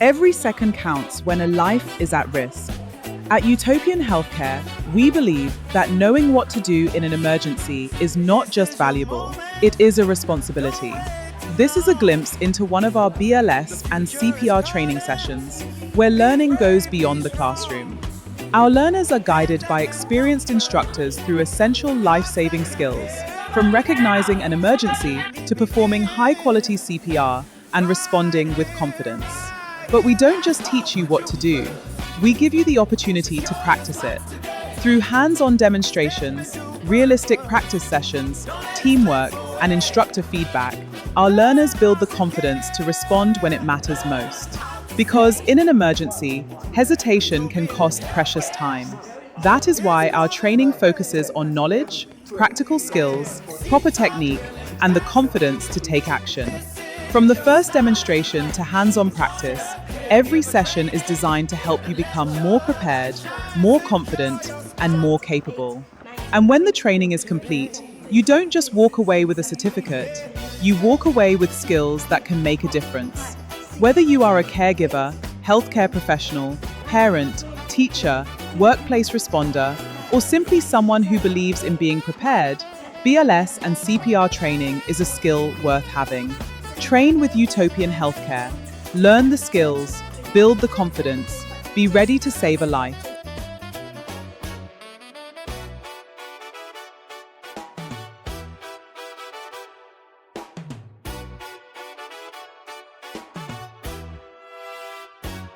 Every second counts when a life is at risk. At Utopian Healthcare, we believe that knowing what to do in an emergency is not just valuable, it is a responsibility. This is a glimpse into one of our BLS and CPR training sessions, where learning goes beyond the classroom. Our learners are guided by experienced instructors through essential life-saving skills, from recognizing an emergency to performing high-quality CPR and responding with confidence. But we don't just teach you what to do, we give you the opportunity to practice it. Through hands-on demonstrations, realistic practice sessions, teamwork, and instructor feedback, our learners build the confidence to respond when it matters most. Because in an emergency, hesitation can cost precious time. That is why our training focuses on knowledge, practical skills, proper technique, and the confidence to take action. From the first demonstration to hands-on practice, every session is designed to help you become more prepared, more confident, and more capable. And when the training is complete, you don't just walk away with a certificate, you walk away with skills that can make a difference. Whether you are a caregiver, healthcare professional, parent, teacher, workplace responder, or simply someone who believes in being prepared, BLS and CPR training is a skill worth having. Train with Utopian Healthcare. Learn the skills, build the confidence, be ready to save a life.